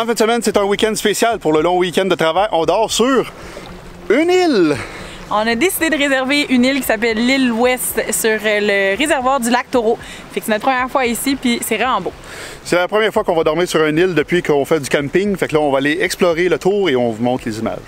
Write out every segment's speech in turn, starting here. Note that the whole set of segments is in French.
En fin de semaine, c'est un week-end spécial pour le long week-end de travail. On dort sur une île. On a décidé de réserver une île qui s'appelle l'île Ouest sur le réservoir du lac Taureau. Fait que c'est notre première fois ici, puis c'est vraiment beau. C'est la première fois qu'on va dormir sur une île depuis qu'on fait du camping. Fait que là, on va aller explorer le tour et on vous montre les images.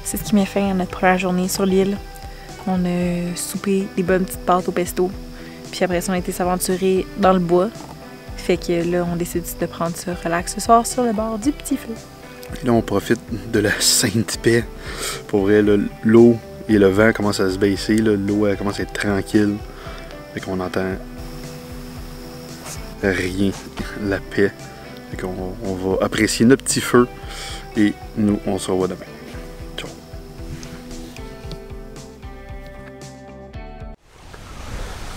C'est ce qui m'a fait à notre première journée sur l'île. On a soupé des bonnes petites pâtes au pesto. Puis après ça, on a été s'aventurer dans le bois. Fait que là, on décide de prendre ça relax ce soir sur le bord du petit feu. Là, on profite de la sainte paix. Pour vrai, l'eau et le vent commencent à se baisser. L'eau commence à être tranquille. Fait qu'on entend rien, la paix. Fait qu'on va apprécier notre petit feu. Et nous, on se revoit demain. Ciao.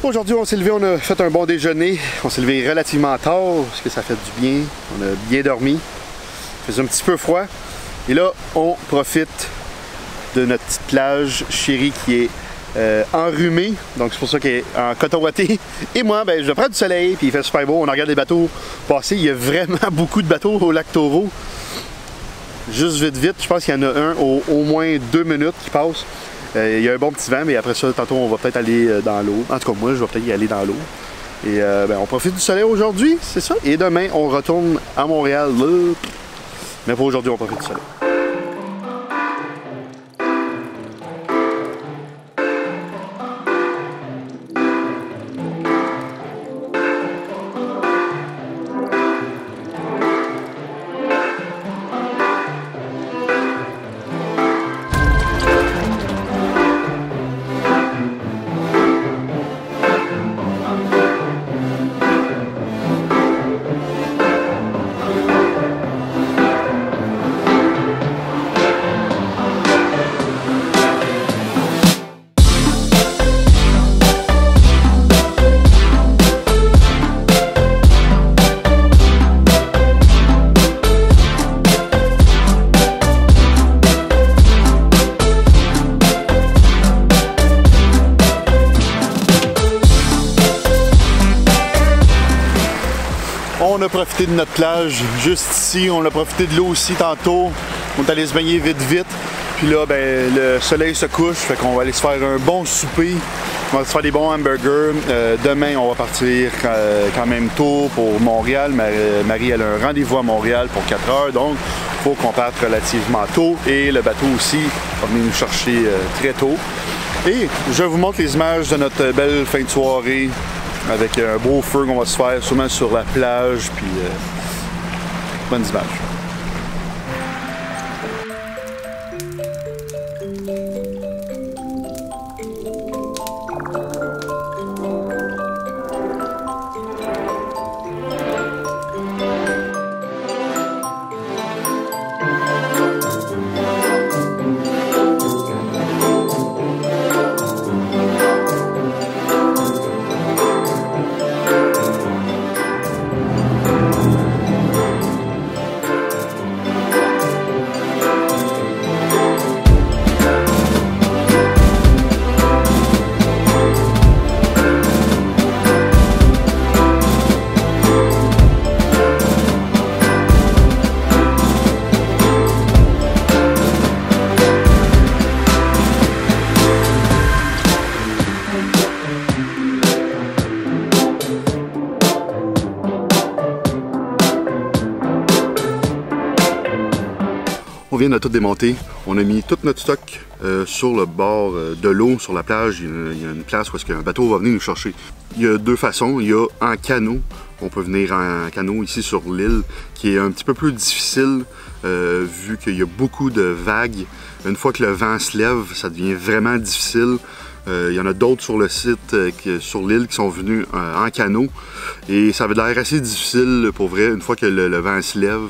Aujourd'hui, on s'est levé, on a fait un bon déjeuner. On s'est levé relativement tard parce que ça fait du bien. On a bien dormi. Il faisait un petit peu froid. Et là, on profite de notre petite plage chérie qui est enrhumée. Donc c'est pour ça qu'elle est en coton ouaté. Et moi, ben, je prends du soleil, puis il fait super beau. On regarde les bateaux passer. Il y a vraiment beaucoup de bateaux au lac Taureau. Juste vite, je pense qu'il y en a un au moins 2 minutes qui passe. Il y a un bon petit vent, mais après ça, tantôt, on va peut-être aller dans l'eau. En tout cas, moi, je vais peut-être y aller dans l'eau. Et ben, on profite du soleil aujourd'hui, c'est ça. Et demain, on retourne à Montréal. Mais pour aujourd'hui, on profite du soleil. On a profité de notre plage juste ici, on a profité de l'eau aussi tantôt. On est allé se baigner vite. Puis là, ben, le soleil se couche, fait qu'on va aller se faire un bon souper. On va se faire des bons hamburgers. Demain, on va partir quand même tôt pour Montréal. Marie, elle a un rendez-vous à Montréal pour 4 heures, donc il faut qu'on parte relativement tôt. Et le bateau aussi va venir nous chercher très tôt. Et je vous montre les images de notre belle fin de soirée avec un beau feu qu'on va se faire sûrement sur la plage. Puis bonnes images. On vient de tout démonter. On a mis tout notre stock sur le bord de l'eau, sur la plage. Il y a une place où un bateau va venir nous chercher. Il y a deux façons. Il y a en canot. On peut venir en canot ici sur l'île, qui est un petit peu plus difficile vu qu'il y a beaucoup de vagues. Une fois que le vent se lève, ça devient vraiment difficile. Il y en a d'autres sur le site, sur l'île, qui sont venus en canot. Et ça avait l'air assez difficile pour vrai, une fois que le vent se lève.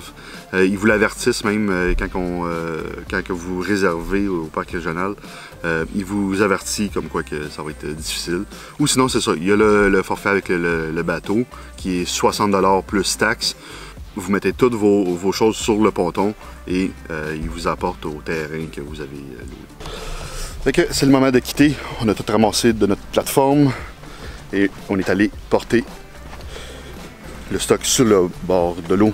Ils vous l'avertissent même quand que vous réservez au parc régional. Ils vous avertissent comme quoi que ça va être difficile. Ou sinon, c'est ça, il y a le forfait avec le bateau qui est 60 $ plus taxes. Vous mettez toutes vos choses sur le ponton et ils vous apportent au terrain que vous avez loué. Fait que c'est le moment de quitter. On a tout ramassé de notre plateforme et on est allé porter le stock sur le bord de l'eau.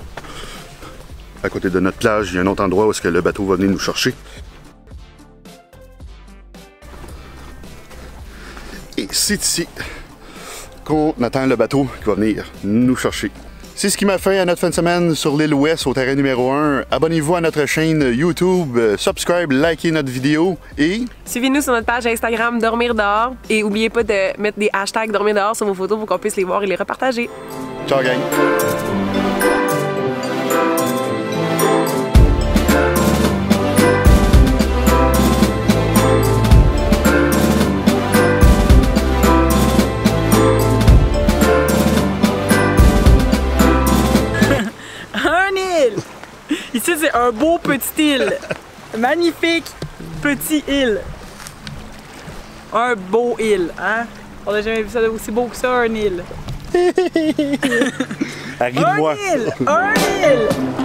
À côté de notre plage, il y a un autre endroit où est-ce que le bateau va venir nous chercher. Et c'est ici qu'on attend le bateau qui va venir nous chercher. C'est ce qui m'a fait à notre fin de semaine sur l'île Ouest au terrain numéro 1. Abonnez-vous à notre chaîne YouTube, subscribe, likez notre vidéo et... Suivez-nous sur notre page Instagram Dormir dehors et n'oubliez pas de mettre des hashtags Dormir dehors sur vos photos pour qu'on puisse les voir et les repartager. Ciao gang! Ici, c'est un beau petit île. Magnifique petit île. Un beau île, hein? On n'a jamais vu ça aussi beau que ça, un île. Arrive-moi. Un île! Un île!